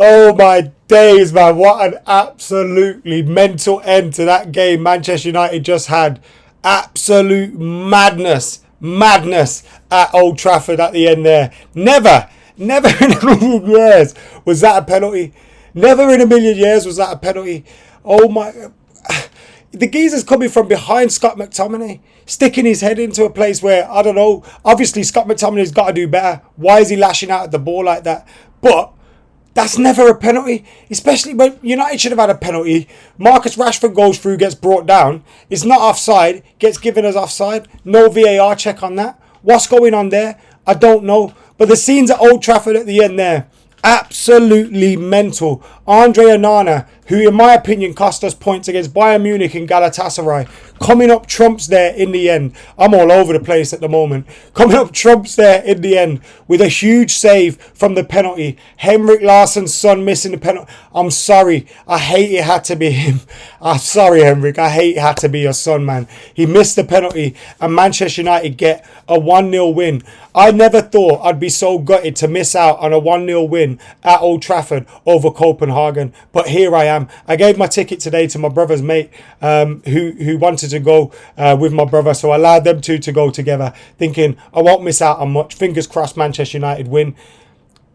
Oh my days, man. What an absolutely mental end to that game Manchester United just had. Absolute madness. Madness at Old Trafford at the end there. Never in a million years was that a penalty. Never in a million years was that a penalty. Oh my. The geezer's coming from behind Scott McTominay, sticking his head into a place where, I don't know, obviously Scott McTominay's got to do better. Why is he lashing out at the ball like that? But that's never a penalty, especially when United should have had a penalty. Marcus Rashford goes through, gets brought down. It's not offside, gets given as offside. No VAR check on that. What's going on there? I don't know. But the scenes at Old Trafford at the end there, absolutely mental. Andre Onana, who in my opinion cost us points against Bayern Munich and Galatasaray, coming up trumps there in the end. I'm all over the place at the moment. Coming up trumps there in the end with a huge save from the penalty. Henrik Larsson's son missing the penalty. I'm sorry. I hate it had to be him. I'm sorry, Henrik. I hate it had to be your son, man. He missed the penalty and Manchester United get a 1-0 win. I never thought I'd be so gutted to miss out on a 1-0 win at Old Trafford over Copenhagen. But here I am. I gave my ticket today to my brother's mate who wanted to go with my brother. So I allowed them two to go together, thinking I won't miss out on much. Fingers crossed Manchester United win.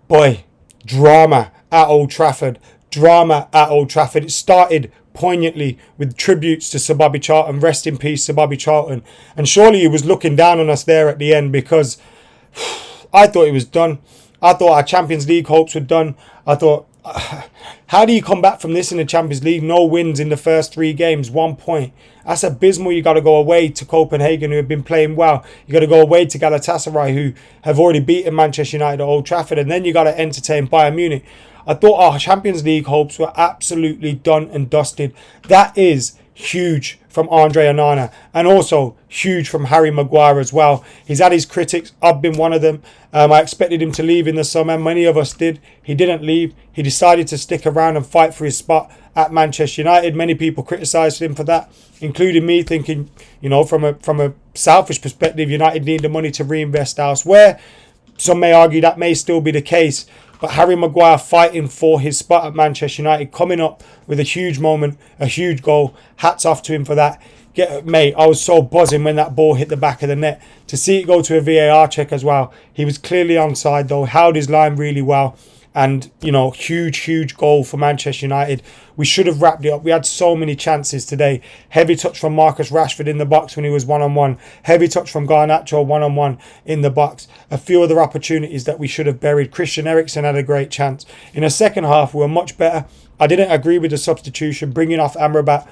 Boy, drama at Old Trafford. Drama at Old Trafford. It started poignantly with tributes to Sir Bobby Charlton. Rest in peace, Sir Bobby Charlton. And surely he was looking down on us there at the end because I thought it was done. I thought our Champions League hopes were done. I thought, how do you come back from this in the Champions League? No wins in the first 3 games, 1 point. That's abysmal. You got to go away to Copenhagen, who have been playing well. You got to go away to Galatasaray, who have already beaten Manchester United at Old Trafford. And then you got to entertain Bayern Munich. I thought our Champions League hopes were absolutely done and dusted. That is huge from Andre Onana, and also huge from Harry Maguire as well. He's had his critics. I've been one of them. I expected him to leave in the summer. Many of us did. He didn't leave. He decided to stick around and fight for his spot at Manchester United. Many people criticised him for that, including me, thinking, from a selfish perspective, United need the money to reinvest elsewhere. Some may argue that may still be the case. But Harry Maguire fighting for his spot at Manchester United, coming up with a huge moment, a huge goal. Hats off to him for that. Mate, I was so buzzing when that ball hit the back of the net. To see it go to a VAR check as well. He was clearly onside though, held his line really well. And, huge goal for Manchester United. We should have wrapped it up. We had so many chances today. Heavy touch from Marcus Rashford in the box when he was one-on-one. Heavy touch from Garnacho one-on-one in the box. A few other opportunities that we should have buried. Christian Eriksen had a great chance. In the second half, we were much better. I didn't agree with the substitution, bringing off Amrabat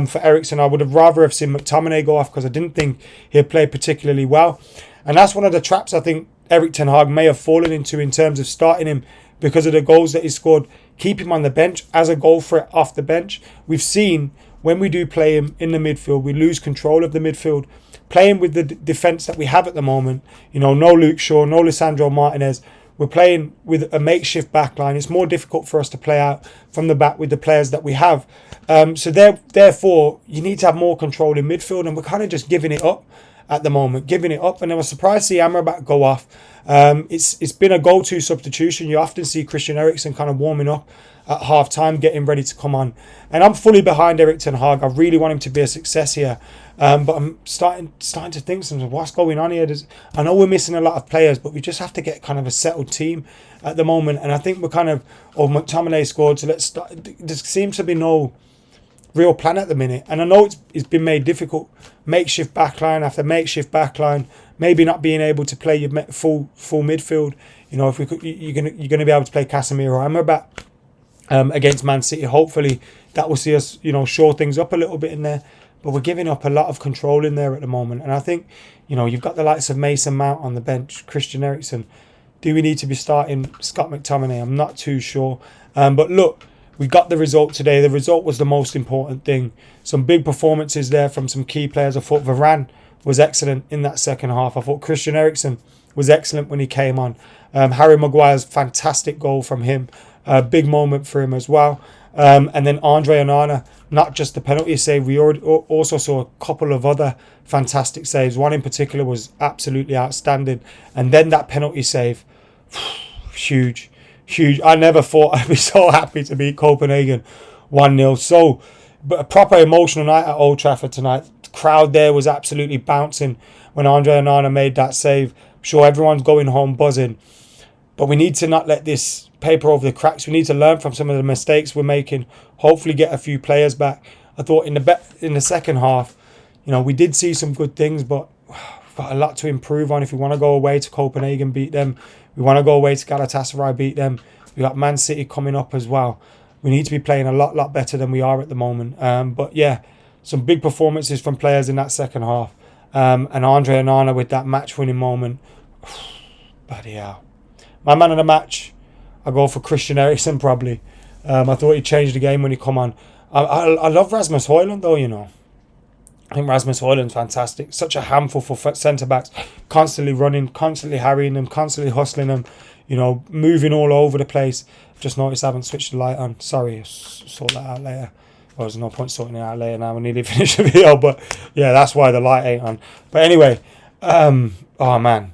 for Eriksen. I would have rather have seen McTominay go off because I didn't think he had played particularly well. And that's one of the traps I think Erik ten Hag may have fallen into in terms of starting him because of the goals that he scored. Keep him on the bench as a goal threat off the bench. We've seen when we do play him in the midfield, we lose control of the midfield. Playing with the defence that we have at the moment, no Luke Shaw, no Lisandro Martinez. We're playing with a makeshift backline. It's more difficult for us to play out from the back with the players that we have. So therefore, you need to have more control in midfield, and we're kind of just giving it up at the moment, and I was surprised to see Amrabat go off. It's been a go-to substitution. You often see Christian Eriksen kind of warming up at half-time, getting ready to come on. And I'm fully behind Erik ten Hag. I really want him to be a success here. But I'm starting to think something. What's going on here? I know we're missing a lot of players, but we just have to get kind of a settled team at the moment. And I think we're kind of, McTominay scored, so let's start. There seems to be no real plan at the minute, and I know it's been made difficult. Makeshift backline after makeshift backline, maybe not being able to play your full midfield. If we could, you're gonna be able to play Casemiro and Amrabat against Man City. Hopefully that will see us shore things up a little bit in there. But we're giving up a lot of control in there at the moment, and I think you've got the likes of Mason Mount on the bench, Christian Eriksen. Do we need to be starting Scott McTominay? I'm not too sure. But look, we got the result today. The result was the most important thing. Some big performances there from some key players. I thought Varane was excellent in that second half. I thought Christian Eriksen was excellent when he came on. Harry Maguire's fantastic goal from him. Big moment for him as well. And then Andre Onana, not just the penalty save. We also saw a couple of other fantastic saves. One in particular was absolutely outstanding. And then that penalty save, huge. huge. I never thought I'd be so happy to beat Copenhagen 1-0. So, but a proper emotional night at Old Trafford tonight. The crowd there was absolutely bouncing when Andre Onana made that save. I'm sure everyone's going home buzzing. But we need to not let this paper over the cracks. We need to learn from some of the mistakes we're making. Hopefully get a few players back. I thought in the second half, we did see some good things, but we've got a lot to improve on. If we want to go away to Copenhagen, beat them. We want to go away to Galatasaray, beat them. We got Man City coming up as well. We need to be playing a lot better than we are at the moment. But yeah, some big performances from players in that second half. And Andre Onana with that match-winning moment. Bloody hell. My man of the match, I go for Christian Eriksen probably. I thought he changed the game when he come on. I love Rasmus Højlund though, I think Rasmus Højlund's fantastic. Such a handful for centre-backs. Constantly running, constantly harrying them, constantly hustling them. Moving all over the place. Just noticed I haven't switched the light on. Sorry, sort that out later. Well, there's no point sorting it out later now. We nearly finished the video. But yeah, that's why the light ain't on. But anyway, oh man.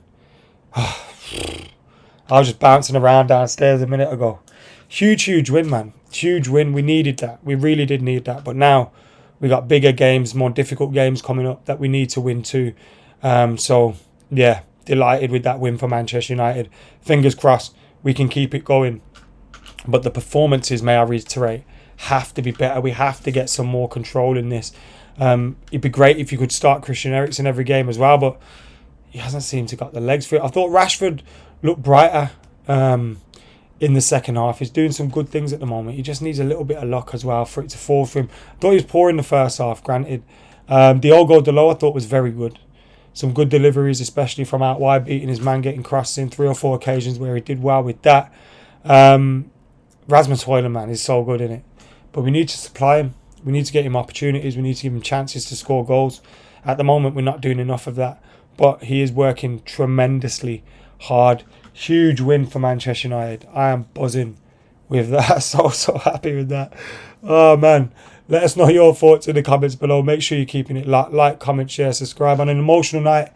I was just bouncing around downstairs a minute ago. Huge win, man. Huge win. We needed that. We really did need that. But now we got bigger games, more difficult games coming up that we need to win too. So, yeah, delighted with that win for Manchester United. Fingers crossed we can keep it going. But the performances, may I reiterate, have to be better. We have to get some more control in this. It'd be great if you could start Christian Eriksen every game as well, but he hasn't seemed to got the legs for it. I thought Rashford looked brighter in the second half. He's doing some good things at the moment. He just needs a little bit of luck as well for it to fall for him. I thought he was poor in the first half, granted. Diogo Dalot I thought was very good. Some good deliveries, especially from out wide, beating his man, getting crosses in 3 or 4 occasions where he did well with that. Rasmus Højlund, man, is so good in it. But we need to supply him. We need to get him opportunities. We need to give him chances to score goals. At the moment, we're not doing enough of that. But he is working tremendously hard. Huge win for Manchester United. I am buzzing with that. So happy with that. Oh, man. Let us know your thoughts in the comments below. Make sure you're keeping it like, comment, share, subscribe. On an emotional night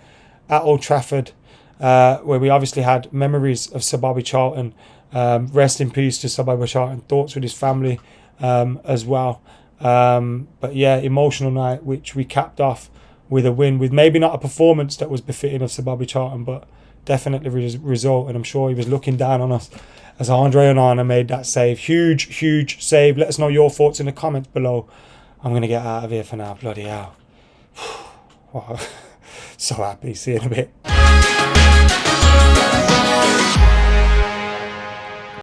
at Old Trafford, where we obviously had memories of Sir Bobby Charlton. Rest in peace to Sir Bobby Charlton. Thoughts with his family as well. But yeah, emotional night, which we capped off with a win, with maybe not a performance that was befitting of Sir Bobby Charlton, but definitely result. And I'm sure he was looking down on us as Andre Onana made that save. Huge save. Let us know your thoughts in the comments below. I'm going to get out of here for now. Bloody hell. So happy. See you in a bit.